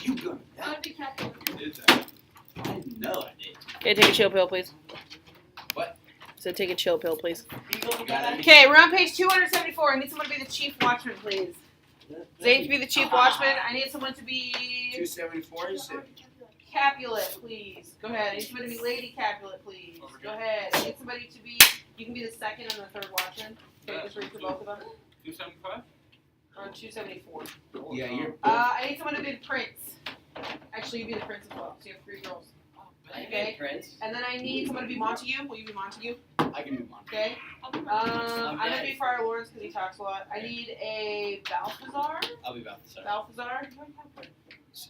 You gonna I'll be Capulet. did that? I know I did. Okay, take a chill pill, please. What? So take a chill pill, please. You got it? Okay, we're on page 274. I need someone to be the chief watchman, please. Zane to be the chief watchman. I need someone to be 274 is it? Capulet, please. Go ahead. I need somebody to be Lady Capulet, please. Go ahead. I need somebody to be. You can be the second and the third watchman. Okay, just read for both of them. 275? We're on 274. Yeah, you're. I need someone to be the prince. Actually, you be the prince as well. So you have 3 girls. Okay. Prince. And then I need someone to be Montague. Will you be Montague? I can move on. Okay. I'm gonna be Friar Lawrence because he talks a lot. I need a Balthazar. I'll be Balthazar. Balthazar.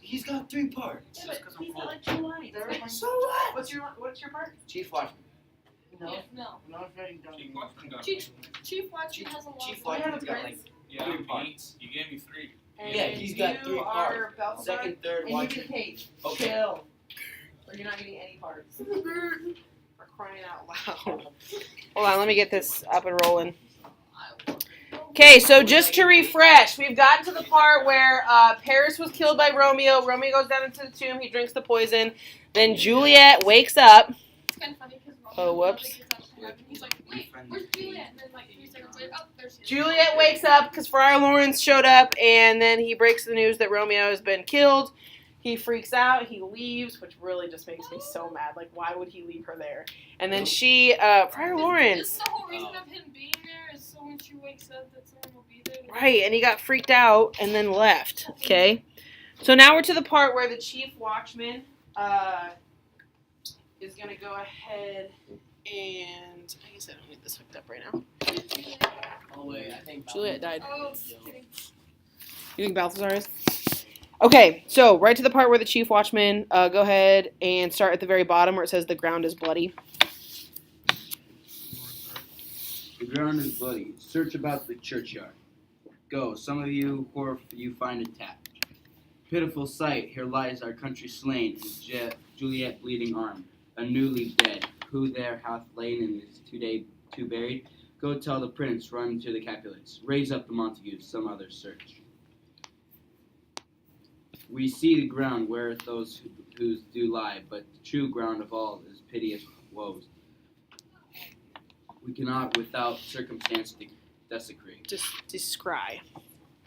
He's got 3 parts. Yeah, but he's got like 2 lines. So what? What's your part? Chief Watchman. No. Chief Watchman has a lot. Chief Do you have Watchman's a got like prince? Yeah, 3 parts. you gave me 3. And Yeah, he's got 3 you parts. are Balthazar. Second, third, And you Watchman. get a page. Okay. Chill. Or you're not getting any parts. We're crying out loud. Hold on, let me get this up and rolling. Okay, so just to refresh, we've gotten to the part where Paris was killed by Romeo. Romeo goes down into the tomb. He drinks the poison. Then Juliet wakes up. It's kind of funny because Oh, whoops. He's like, wait, where's Juliet? And then like 3 seconds later, oh, there's Juliet wakes up because Friar Lawrence showed up, and then he breaks the news that Romeo has been killed. He freaks out. He leaves, which really just makes me so mad. Like, why would he leave her there? And then Friar Lawrence. This is the whole reason of him being there is so when she wakes up that someone will be there. Right, and he got freaked out and then left. Okay, so now we're to the part where the chief watchman is gonna go ahead and I guess I don't need this hooked up right now. Oh wait, I think Juliet died. Oh, kidding. You think Balthazar is? Okay, so right to the part where the chief watchman. Go ahead and start at the very bottom where it says the ground is bloody. The ground is bloody. Search about the churchyard. Go, some of you, or you find it tapped. Pitiful sight, here lies our country slain, and Juliet bleeding arm, a newly dead, who there hath lain and is two buried. Go tell the prince, run to the Capulets, raise up the Montagues, some other search. We see the ground where those whose do lie, but the true ground of all is piteous woes. We cannot without circumstance desecrate. Just descry.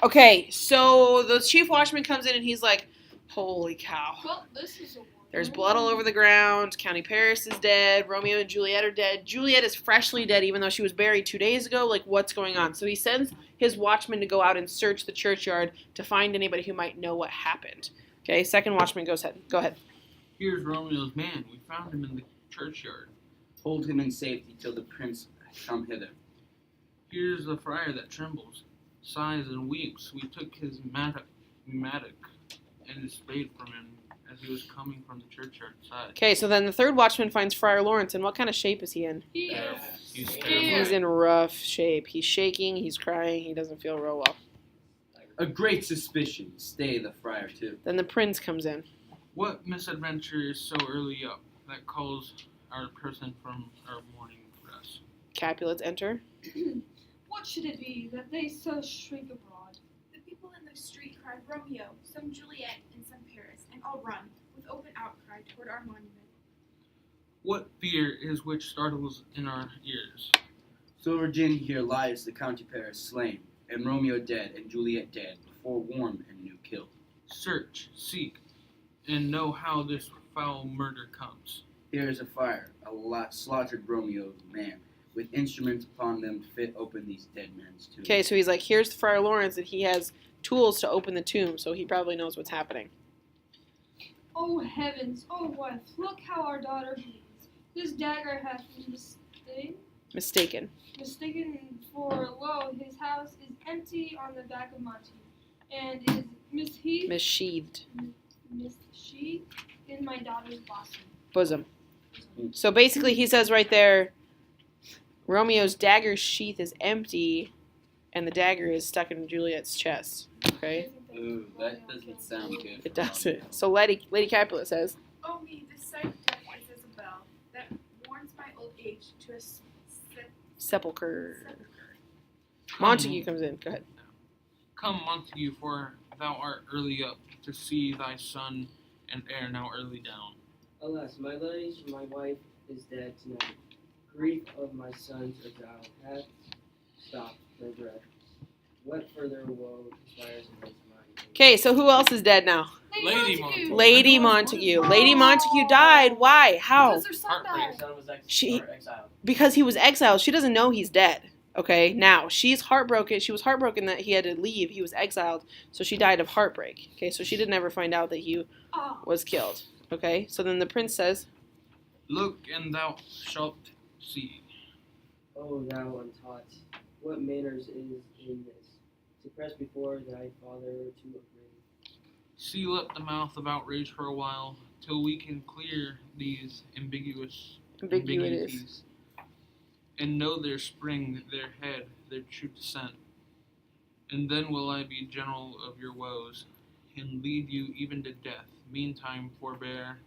Okay, so the chief watchman comes in and he's like, holy cow. Well, this is a war. There's blood all over the ground. County Paris is dead. Romeo and Juliet are dead. Juliet is freshly dead even though she was buried 2 days ago. Like, what's going on? So he sends his watchman to go out and search the churchyard to find anybody who might know what happened. Okay, second watchman goes ahead. Go ahead. Here's Romeo's man. We found him in the churchyard. Hold him in safety till the prince come hither. Here's the friar that trembles, sighs and weeps. We took his mattock and his spade from him as he was coming from the churchyard side. Okay, so then the third watchman finds Friar Lawrence, and what kind of shape is he in? He is He's scared. He's in rough shape. He's shaking, he's crying, he doesn't feel real well. A great suspicion. Stay the friar too. Then the prince comes in. What misadventure is so early up that calls our person from our morning rest? Capulets enter. What should it be that they so shrink abroad? The people in the street cried Romeo, some Juliet, and some Paris, and all run, with open outcry, toward our monument. What fear is which startles in our ears? So, Virginia, here lies the County Paris slain, and Romeo dead, and Juliet dead, before warm and new killed. Search, seek, and know how this foul murder comes. Here is a fire, a lot slaughtered Romeo man, with instruments upon them to fit open these dead men's tombs. Okay, so he's like, here's Friar Lawrence, and he has tools to open the tomb, so he probably knows what's happening. Oh heavens, oh wife, look how our daughter bleeds. This dagger hath mistaken for lo, his house is empty on the back of Monty, and is Missheathed. missheathed in my daughter's Bosom. So basically he says right there, Romeo's dagger sheath is empty, and the dagger is stuck in Juliet's chest. Okay? Ooh, that doesn't sound good. It doesn't. So Lady Capulet says, Oh me, this sight of death is a bell, that warns my old age to a sepulcher. sepulchre. Montague comes in. Go ahead. Come, Montague, for thou art early up. to see thy son and heir now early down. Alas, my ladies, my wife is dead tonight. Grief of my son's exile hath stopped her breath. What further woe conspires against mine? Okay, so who else is dead now? Lady Montague. Lady Montague. Lady Montague died. Why? How? Because their son Heartbreak. died. His son was She- exiled. Because he was exiled. She doesn't know he's dead. Okay, now she's heartbroken. She was heartbroken that he had to leave. He was exiled, so she died of heartbreak. Okay, so she didn't ever find out that he Oh. was killed. Okay, so then the prince says, Look, and thou shalt see. O thou untaught, what manners is in this? To press before thy father to a grave. Seal up the mouth of outrage for a while, till we can clear these ambiguities, and know their spring, their head, their true descent. And then will I be general of your woes, and lead you even to death. Meantime forbear,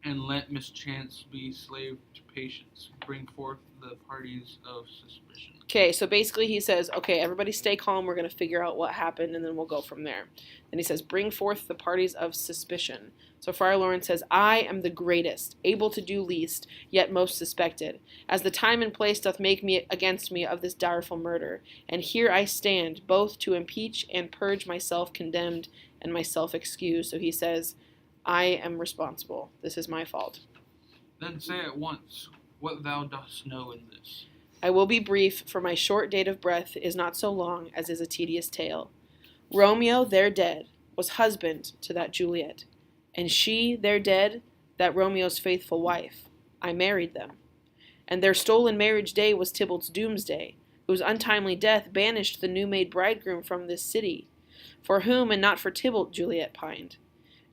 and let mischance be slave to patience. Bring forth the parties of suspicion. okay, so basically he says, okay, everybody stay calm. We're going to figure out what happened, and then we'll go from there. Then he says, bring forth the parties of suspicion. So Friar Lawrence says, I am the greatest, able to do least, yet most suspected, as the time and place doth make me against me of this direful murder. And here I stand, both to impeach and purge myself condemned and myself excused. So he says, I am responsible. This is my fault. Then say at once what thou dost know in this. I will be brief, for my short date of breath is not so long as is a tedious tale. Romeo, there dead, was husband to that Juliet, and she, there dead, that Romeo's faithful wife. I married them. And their stolen marriage day was Tybalt's doomsday, whose untimely death banished the new-made bridegroom from this city, for whom and not for Tybalt Juliet pined.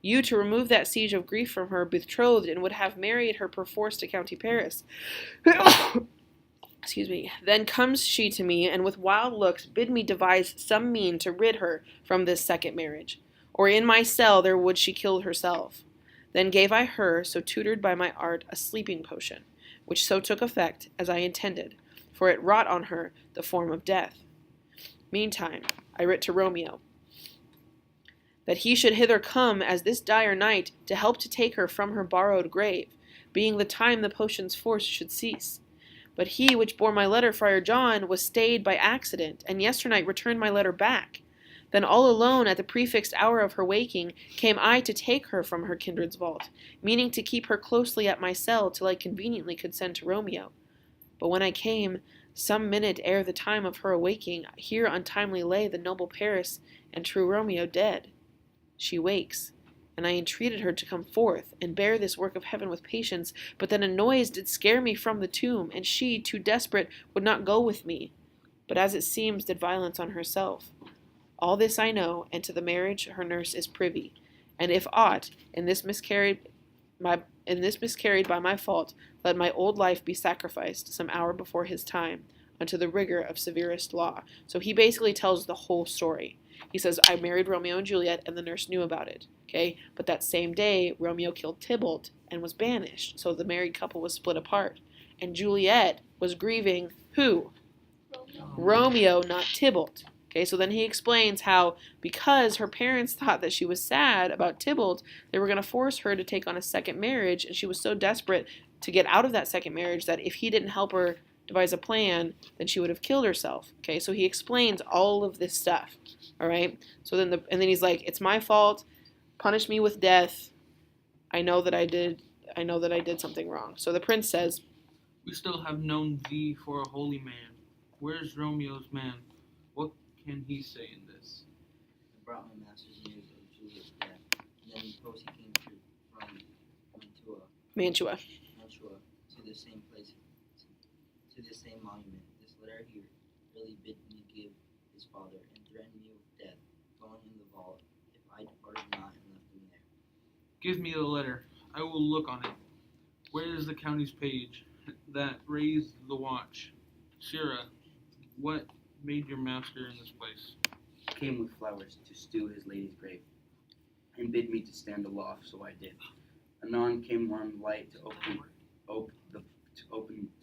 You, to remove that siege of grief from her, betrothed and would have married her perforce to County Paris. Excuse me. Then comes she to me, and with wild looks bid me devise some mean to rid her from this second marriage, or in my cell there would she kill herself. Then gave I her, so tutored by my art, a sleeping potion, which so took effect as I intended, for it wrought on her the form of death. Meantime I writ to Romeo, that he should hither come as this dire night to help to take her from her borrowed grave, being the time the potion's force should cease. But he which bore my letter, Friar John, was stayed by accident, and yesternight returned my letter back. Then all alone at the prefixed hour of her waking came I to take her from her kindred's vault, meaning to keep her closely at my cell till I conveniently could send to Romeo. But when I came, some minute ere the time of her awaking, here untimely lay the noble Paris and true Romeo dead. She wakes, and I entreated her to come forth, and bear this work of heaven with patience, but then a noise did scare me from the tomb, and she, too desperate, would not go with me, but as it seems did violence on herself. All this I know, and to the marriage her nurse is privy, and if aught in this miscarried by my fault, let my old life be sacrificed some hour before his time, unto the rigor of severest law. So he basically tells the whole story. He says, I married Romeo and Juliet, and the nurse knew about it. Okay, but that same day, Romeo killed Tybalt and was banished. So the married couple was split apart. And Juliet was grieving who? Romeo, not Tybalt. Okay, so then he explains how because her parents thought that she was sad about Tybalt, they were going to force her to take on a second marriage, and she was so desperate to get out of that second marriage that if he didn't help her devise a plan, then she would have killed herself. Okay, so he explains all of this stuff. All right, so then and then he's like, it's my fault. Punish me with death. I know that I did something wrong. So the prince says, We still have known thee for a holy man. Where's Romeo's man? What can he say in this? I brought my master's news of Juliet's death, and then post he came through from Mantua. to the same place, to the same monument. This letter here really bid me give his father, and threatened me with death, going in the vault, if I departed not and left him there. Give me the letter. I will look on it. Where is the county's page that raised the watch? Sirrah, what made your master in this place? Came with flowers to stew his lady's grave, and bid me to stand aloft, so I did. Anon came one light to open the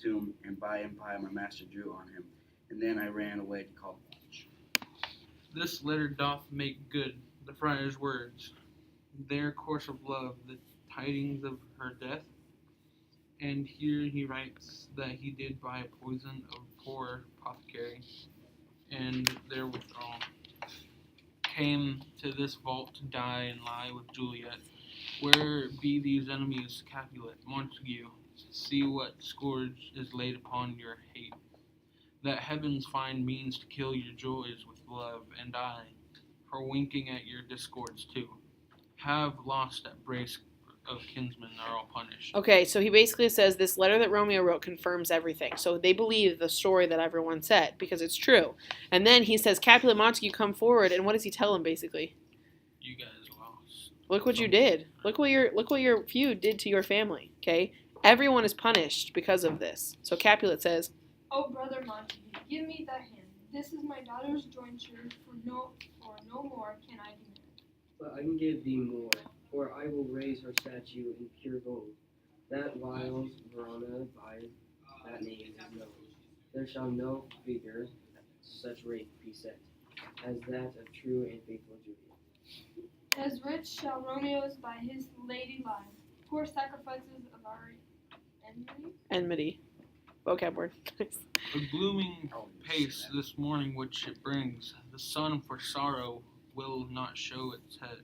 tomb, and by my master drew on him, and then I ran away to call the watch. This letter doth make good the friar's words. their course of love, the tidings of her death. And here he writes that he did buy poison of poor apothecary, and their withdrawal. Came to this vault to die and lie with Juliet. Where be these enemies, Capulet, Montague? See what scourge is laid upon your hate. That heavens find means to kill your joys with love, and I, for winking at your discords too, have lost that brace of kinsmen are all punished. Okay, so he basically says this letter that Romeo wrote confirms everything. So they believe the story that everyone said because it's true. And then he says, Capulet, Montague, come forward. And what does he tell him basically? You guys lost. Look what you did. Look what your feud did to your family. Okay, everyone is punished because of this. So Capulet says, Oh, brother Montague, give me that hand. This is my daughter's jointure, for no more can I demand. But I can give thee more, for I will raise her statue in pure gold. That whiles Verona by that name is known. There shall no figure such rate be set, as that of true and faithful Juliet. As rich shall Romeo's by his lady lie. Poor sacrifices of our enmity. Vocab word. The blooming pace this morning which it brings, the sun for sorrow will not show its head.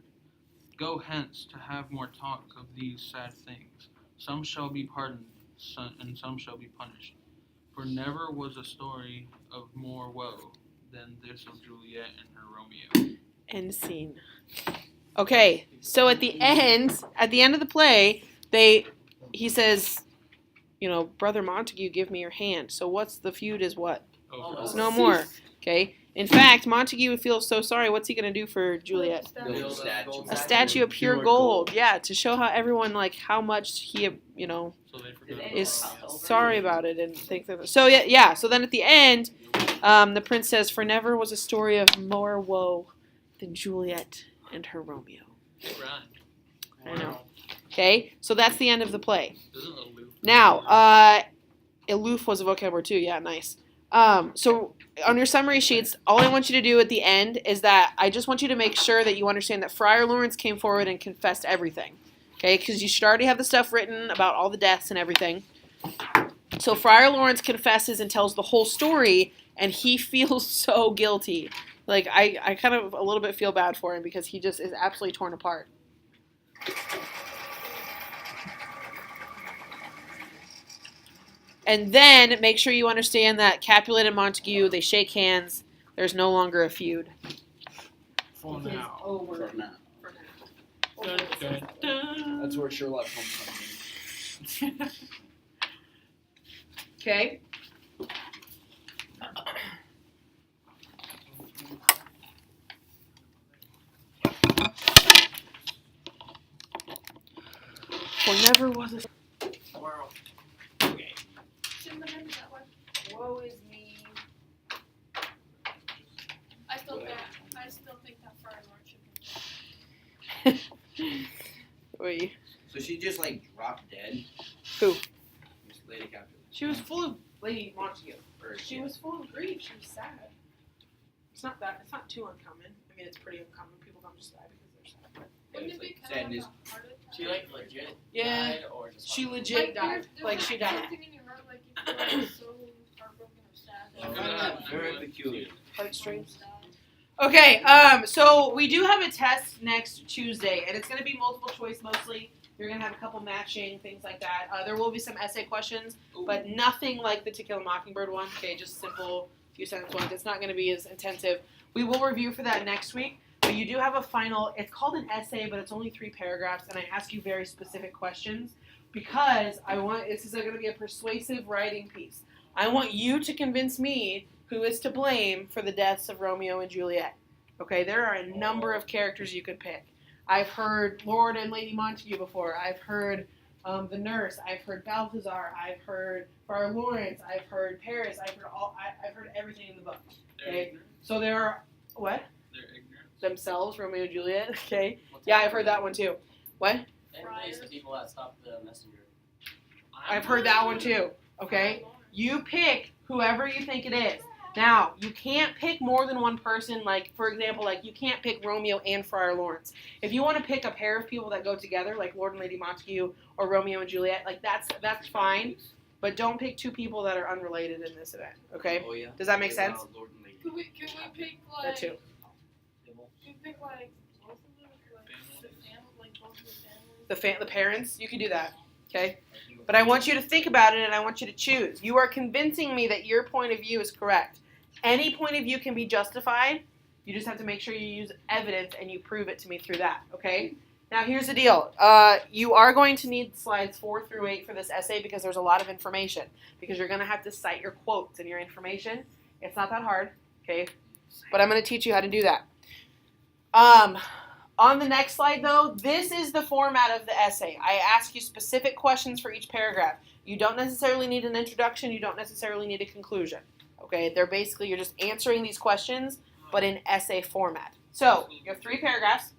Go hence to have more talk of these sad things. Some shall be pardoned, and some shall be punished. For never was a story of more woe than this of Juliet and her Romeo. End scene. Okay, so at the end of the play, he says, Brother Montague, give me your hand. So what's the feud is what? Over. It's no more. Okay. In fact, Montague feels so sorry. What's he gonna do for Juliet? Build A statue of pure gold. Yeah, to show how everyone how much he So they forgot is about sorry about it and think that. So yeah. So then at the end, the prince says, "For never was a story of more woe than Juliet and her Romeo." it. Right. I know. Okay, so that's the end of the play. Isn't it aloof? Now, aloof was a vocab word too. Yeah, nice. So on your summary sheets, all I want you to do at the end is that I just want you to make sure that you understand that Friar Lawrence came forward and confessed everything. Okay, because you should already have the stuff written about all the deaths and everything. So Friar Lawrence confesses and tells the whole story, and he feels so guilty. I kind of a little bit feel bad for him because he just is absolutely torn apart. And then make sure you understand that Capulet and Montague, they shake hands. There's no longer a feud. For now. Over. For now. Dun, dun, dun. That's where Sherlock Holmes comes in. Okay. For never was a Shouldn't have been that one. woe is me. I still think that Friar Lawrence should be. Wait. So she just dropped dead? Who? Miss Lady Capulet. She was full of Lady Montague. Or She was full of grief. She was sad. It's not too uncommon. I mean, it's pretty uncommon. People don't just die because they're sad. But Wouldn't it be kind sadness. of like a heart attack? She legit yeah, died or just she fucking- legit died. There's She died. something in your heart, if you're so heartbroken or sad. I found that very peculiar. Like streams. Okay, so we do have a test next Tuesday, and it's going to be multiple choice mostly. You're going to have a couple matching, things like that. There will be some essay questions, but nothing like the To Kill a Mockingbird one. Okay, just simple few sentence ones. It's not going to be as intensive. We will review for that next week, but you do have a final. It's called an essay, but it's only 3 paragraphs, and I ask you very specific questions because this is going to be a persuasive writing piece. I want you to convince me who is to blame for the deaths of Romeo and Juliet. Okay, there are a number of characters you could pick. I've heard Lord and Lady Montague before. I've heard the nurse. I've heard Balthazar. I've heard Friar Lawrence. I've heard Paris. I've heard everything in the book. Okay, so there are what? They're ignorant. Themselves, Romeo and Juliet. Okay, yeah, I've heard that one too. What? Anyways, the people that stopped the messenger. I've heard that one too. Okay, you pick whoever you think it is. Now, you can't pick more than one person. Like, for example, like you can't pick Romeo and Friar Lawrence. If you want to pick a pair of people that go together, like Lord and Lady Montague or Romeo and Juliet, like that's fine. But don't pick two people that are unrelated in this event. Okay? Oh yeah. Does that make sense? Lord and Lady. Can we pick That like? too. Can we pick like both of them? Like the family, like both of the families. The parents, you can do that. Okay? But I want you to think about it and I want you to choose. You are convincing me that your point of view is correct. Any point of view can be justified. You just have to make sure you use evidence and you prove it to me through that. Okay? Now here's the deal. You are going to need slides 4 through 8 for this essay because there's a lot of information. Because you're going to have to cite your quotes and your information. It's not that hard. Okay? But I'm going to teach you how to do that. On the next slide, though, this is the format of the essay. I ask you specific questions for each paragraph. You don't necessarily need an introduction. You don't necessarily need a conclusion. Okay? They're basically, you're just answering these questions, but in essay format. So, you have 3 paragraphs.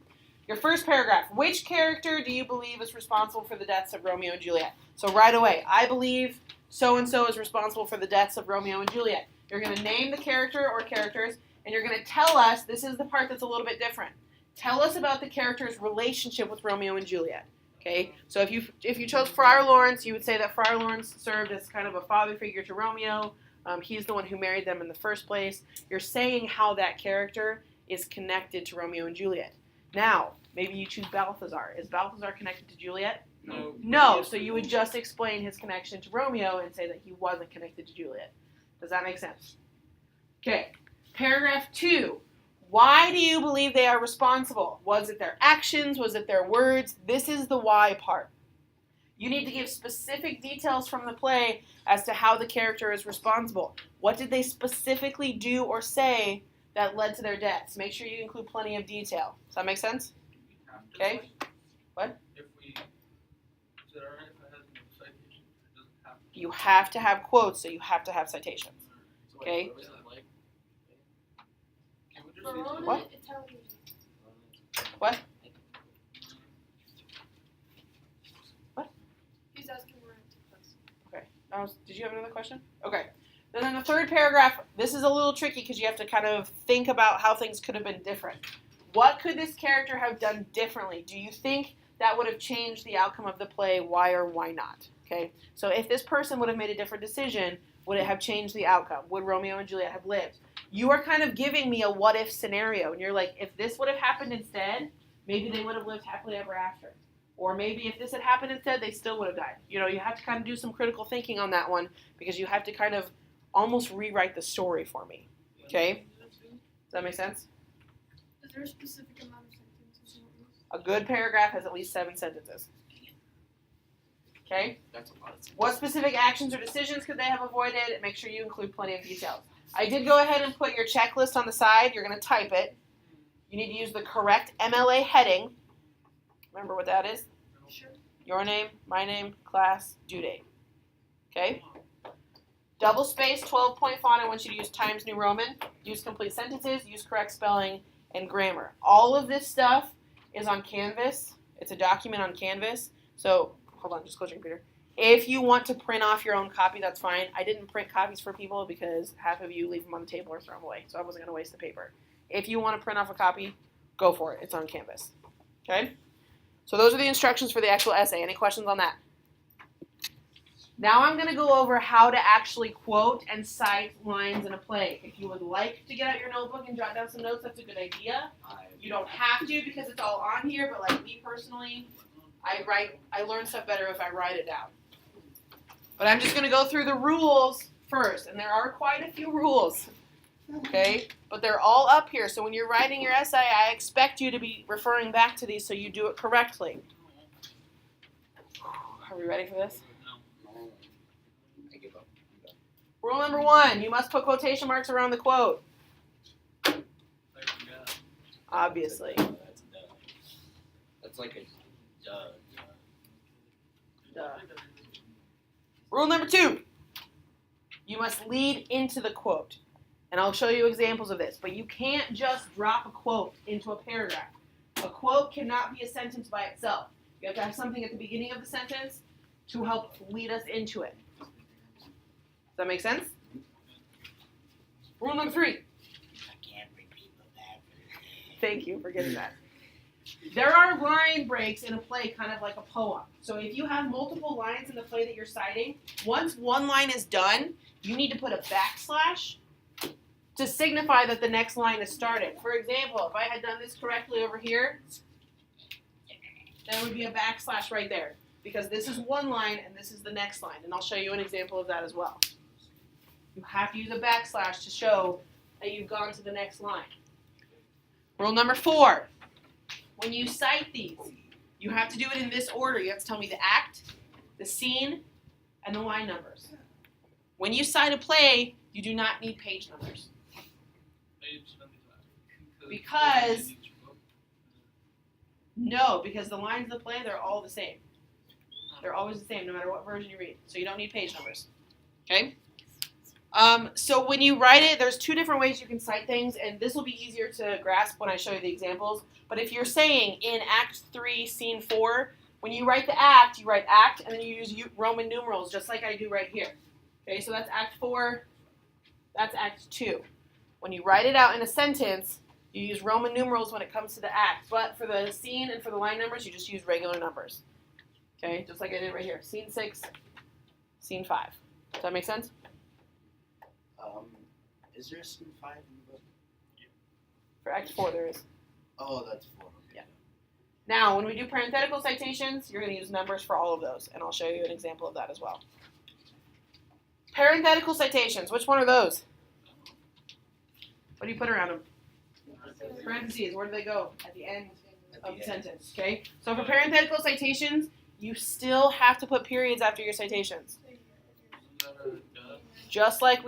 Your first paragraph, which character do you believe is responsible for the deaths of Romeo and Juliet? So right away, I believe so-and-so is responsible for the deaths of Romeo and Juliet. You're going to name the character or characters, and you're going to tell us, this is the part that's a little bit different. Tell us about the character's relationship with Romeo and Juliet. Okay, so if you chose Friar Lawrence, you would say that Friar Lawrence served as kind of a father figure to Romeo. He's the one who married them in the first place. You're saying how that character is connected to Romeo and Juliet. Now, maybe you choose Balthazar. Is Balthazar connected to Juliet? No. No, so you would just explain his connection to Romeo and say that he wasn't connected to Juliet. Does that make sense? Okay, paragraph 2. Why do you believe they are responsible? Was it their actions? Was it their words? This is the why part. You need to give specific details from the play as to how the character is responsible. What did they specifically do or say that led to their deaths? Make sure you include plenty of detail. Does that make sense? Okay. What? If we, is it alright if it has no citation? It doesn't have to. You have to have quotes, so you have to have citations. So Okay. what was it like? Can we just Verona, What? Italian. What? He's asking where it took place. Did you have another question? Okay. Then in the third paragraph, this is a little tricky because you have to kind of think about how things could have been different. What could this character have done differently? Do you think that would have changed the outcome of the play? Why or why not? Okay. So if this person would have made a different decision, would it have changed the outcome? Would Romeo and Juliet have lived? You are kind of giving me a what-if scenario, and you're like, if this would have happened instead, maybe they would have lived happily ever after. Or maybe if this had happened instead, they still would have died. You know, you have to kind of do some critical thinking on that one because you have to kind of almost rewrite the story for me. Okay? Does that make sense? Is there a specific amount of sentences you want to use? A good paragraph has at least 7 sentences. Okay? That's a lot of What specific actions or decisions could they have avoided? Make sure you include plenty of details. I did go ahead and put your checklist on the side. You're going to type it. You need to use the correct MLA heading. Remember what that is? Sure. Your name, my name, class, due date. Okay? Double space, 12-point font. I want you to use Times New Roman. Use complete sentences. Use correct spelling and grammar. All of this stuff is on Canvas. It's a document on Canvas. So, hold on, just close your computer. If you want to print off your own copy, that's fine. I didn't print copies for people because half of you leave them on the table or throw them away. So I wasn't going to waste the paper. If you want to print off a copy, go for it. It's on Canvas. Okay? So those are the instructions for the actual essay. Any questions on that? Now I'm going to go over how to actually quote and cite lines in a play. If you would like to get out your notebook and jot down some notes, that's a good idea. You don't have to because it's all on here, but like me personally, I learn stuff better if I write it down. But I'm just going to go through the rules first, and there are quite a few rules. Okay? But they're all up here, so when you're writing your essay, I expect you to be referring back to these so you do it correctly. Are we ready for this? I give up. Rule number 1, you must put quotation marks around the quote. Obviously. That's a duh. That's like a duh. Duh. Rule number 2, you must lead into the quote. And I'll show you examples of this, but you can't just drop a quote into a paragraph. A quote cannot be a sentence by itself. You have to have something at the beginning of the sentence to help lead us into it. Does that make sense? Rule number 3. I can't bring people back for the Thank you for getting that. There are line breaks in a play kind of like a poem. So if you have multiple lines in the play that you're citing, once one line is done, you need to put a backslash to signify that the next line is started. For example, if I had done this correctly over here, there would be a backslash right there because this is one line and this is the next line. And I'll show you an example of that as well. You have to use a backslash to show that you've gone to the next line. Rule number 4. When you cite these, you have to do it in this order. You have to tell me the act, the scene, and the line numbers. When you cite a play, you do not need page numbers. Because the lines of the play, they're all the same. They're always the same, no matter what version you read. So you don't need page numbers. Okay? So when you write it, there's 2 different ways you can cite things, and this will be easier to grasp when I show you the examples. But if you're saying in Act 3, Scene 4, when you write the act, you write act, and then you use Roman numerals, just like I do right here. Okay, so that's Act 4, that's Act 2. When you write it out in a sentence, you use Roman numerals when it comes to the act, but for the scene and for the line numbers, you just use regular numbers. Okay, just like I did right here. Scene 6, Scene 5. Does that make sense? Is there a scene 5 in the book? For Act 4, there is. Oh, that's 4. Okay. Yeah. Now, when we do parenthetical citations, you're going to use numbers for all of those, and I'll show you an example of that as well. Parenthetical citations, which one are those? What do you put around them? Parentheses, where do they go? At the end of the sentence, okay? So for parenthetical citations, you still have to put periods after your citations. Just like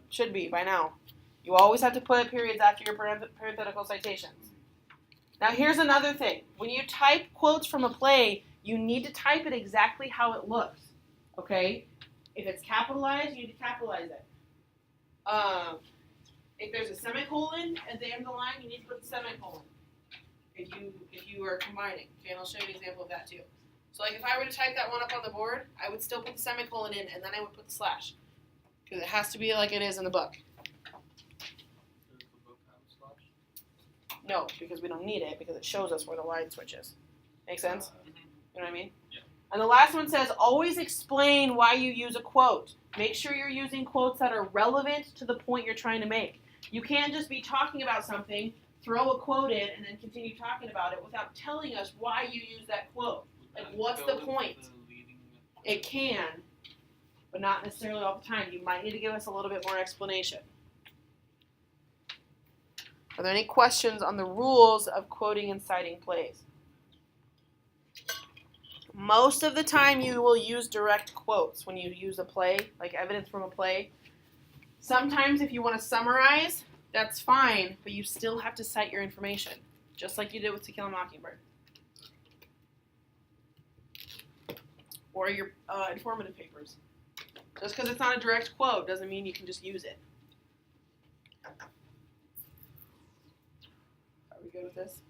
should be by now. You always have to put periods after your parenthetical citations. Now here's another thing. When you type quotes from a play, you need to type it exactly how it looks, okay? If it's capitalized, you need to capitalize it. If there's a semicolon at the end of the line, you need to put the semicolon. If you are combining, okay, and I'll show you an example of that too. So like if I were to type that one up on the board, I would still put the semicolon in, and then I would put the slash. Because it has to be like it is in the book. No, because we don't need it, because it shows us where the line switches. Make sense? You know what I mean? Yeah. And the last one says, always explain why you use a quote. Make sure you're using quotes that are relevant to the point you're trying to make. You can't just be talking about something, throw a quote in, and then continue talking about it without telling us why you use that quote. Like, what's the point? It can, but not necessarily all the time. You might need to give us a little bit more explanation. Are there any questions on the rules of quoting and citing plays? Most of the time you will use direct quotes when you use a play, like evidence from a play. Sometimes if you want to summarize, that's fine, but you still have to cite your information, just like you did with To Kill a Mockingbird. Or your informative papers. Just because it's not a direct quote doesn't mean you can just use it. Are we good with this?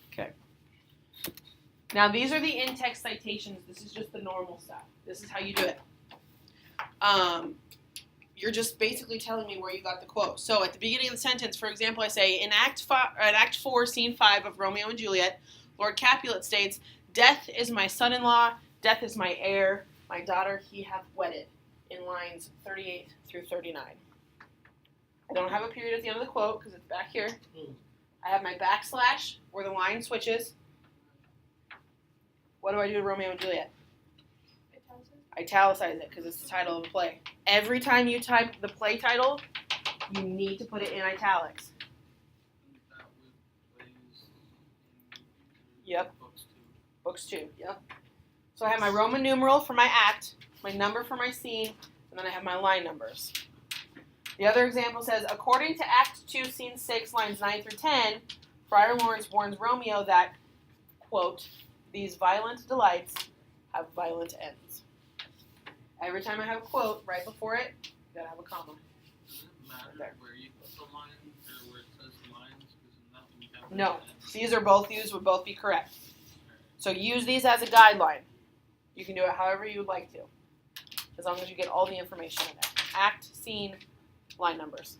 Okay. Now these are the in-text citations. This is just the normal stuff. This is how you do it. You're just basically telling me where you got the quote. So at the beginning of the sentence, for example, I say, in Act 4, Scene 5 of Romeo and Juliet, Lord Capulet states, "Death is my son-in-law, death is my heir, my daughter he hath wedded," in lines 38 through 39. I don't have a period at the end of the quote because it's back here. I have my backslash where the line switches. What do I do to Romeo and Juliet? Italicize it because it's the title of the play. Every time you type the play title, you need to put it in italics. Yep. Books 2, yep. So I have my Roman numeral for my act, my number for my scene, and then I have my line numbers. The other example says, according to Act 2, Scene 6, lines 9 through 10, Friar Lawrence warns Romeo that, quote, "these violent delights have violent ends." Every time I have a quote right before it, you gotta have a comma. Does it matter where you put the lines or where it says lines? Because in that one you have No, these are both used, would both be correct. So use these as a guideline. You can do it however you would like to, as long as you get all the information in there. Act, scene, line numbers.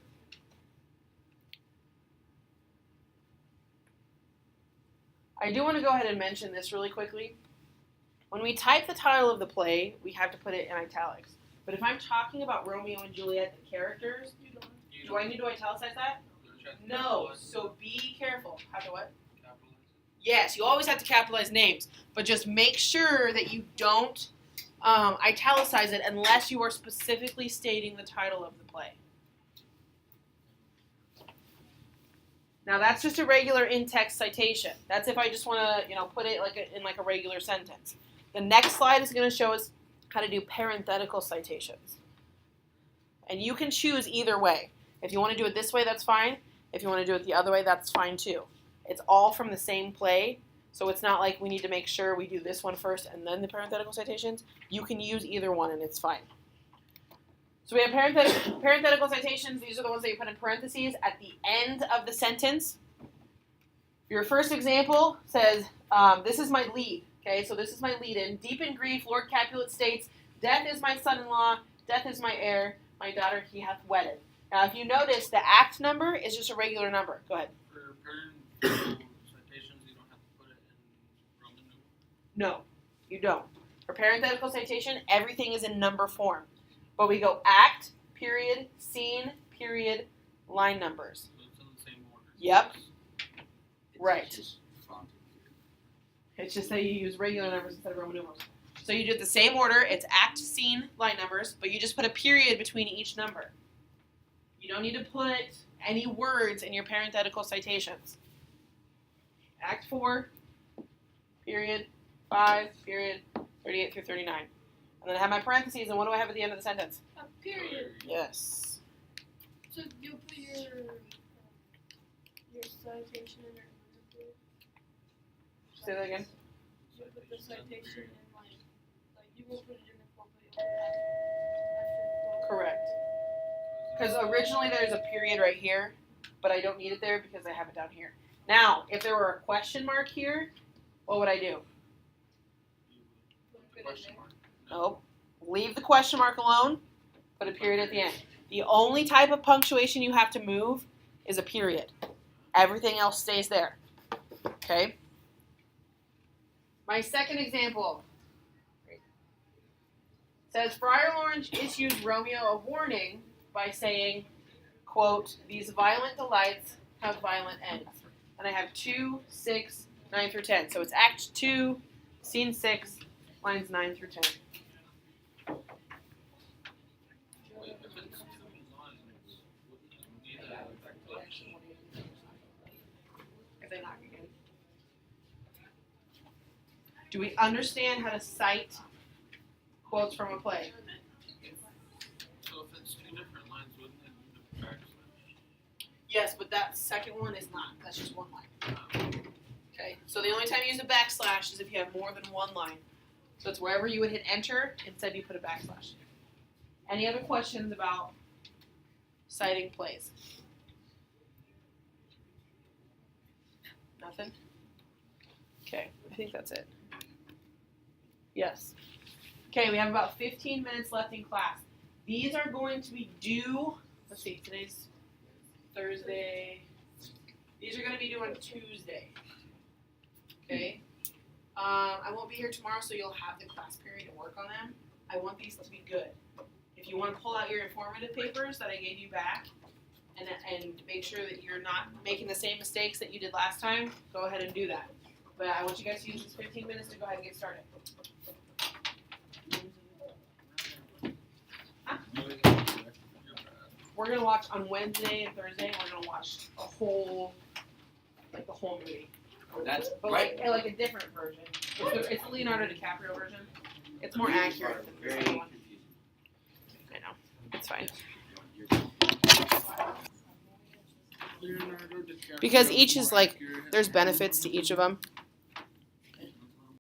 I do want to go ahead and mention this really quickly. When we type the title of the play, we have to put it in italics. But if I'm talking about Romeo and Juliet, the characters, do I need to italicize that? No. So be careful. Have to what? Capitalize Yes, you always have to capitalize names, but just make sure that you don't italicize it unless you are specifically stating the title of the play. Now that's just a regular in-text citation. That's if I just want to, put it in a regular sentence. The next slide is going to show us how to do parenthetical citations. And you can choose either way. If you want to do it this way, that's fine. If you want to do it the other way, that's fine too. It's all from the same play, so it's not like we need to make sure we do this one first and then the parenthetical citations. You can use either one and it's fine. So we have parenthetical citations. These are the ones that you put in parentheses at the end of the sentence. Your first example says, this is my lead. Okay, so this is my lead in. Deep in grief, Lord Capulet states, death is my son-in-law, death is my heir, my daughter he hath wedded. Now, if you notice, the act number is just a regular number. Go ahead. For parenthetical citations, you don't have to put it in Roman numeral? No, you don't. For parenthetical citation, everything is in number form. But we go act, period, scene, period, line numbers. So it's in the same order. Yep. It's Right. just font. It's just that you use regular numbers instead of Roman numerals. So you do it the same order. It's act, scene, line numbers, but you just put a period between each number. You don't need to put any words in your parenthetical citations. Act 4, period, 5, period, 38 through 39. And then I have my parentheses, and what do I have at the end of the sentence? A period. Yes. So you'll put your citation in there. Say that again. You'll put the citation in like you will put it in the quote, but you'll after the quote. Correct. Because originally there's a period right here, but I don't need it there because I have it down here. Now, if there were a question mark here, what would I do? Question mark. Nope. Leave the question mark alone, put a period at the end. The only type of punctuation you have to move is a period. Everything else stays there. Okay? My second example says, Friar Lawrence issues Romeo a warning by saying, quote, these violent delights have violent ends. And I have 2, 6, 9 through 10. So it's Act 2, Scene 6, lines 9 through 10. Wait, if it's 2 lines, wouldn't it need a backslash? If they knock again. Do we understand how to cite quotes from a play? So if it's 2 different lines, wouldn't it need a backslash? Yes, but that second one is not. That's just one line. Okay, so the only time you use a backslash is if you have more than one line. So it's wherever you would hit enter, instead you put a backslash. Any other questions about citing plays? Nothing? Okay, I think that's it. Yes. Okay, we have about 15 minutes left in class. These are going to be due, let's see, today's Thursday. These are going to be due on Tuesday. Okay? I won't be here tomorrow, so you'll have the class period to work on them. I want these to be good. If you want to pull out your informative papers that I gave you back and make sure that you're not making the same mistakes that you did last time, go ahead and do that. But I want you guys to use this 15 minutes to go ahead and get started. We're going to watch on Wednesday and Thursday, we're going to watch the whole movie. That's But right. like a different version. It's the Leonardo DiCaprio version. It's more accurate than Very the other one. confusing. I know. It's fine. Leonardo DiCaprio Because each more is, like, accurate. There's benefits to each of them.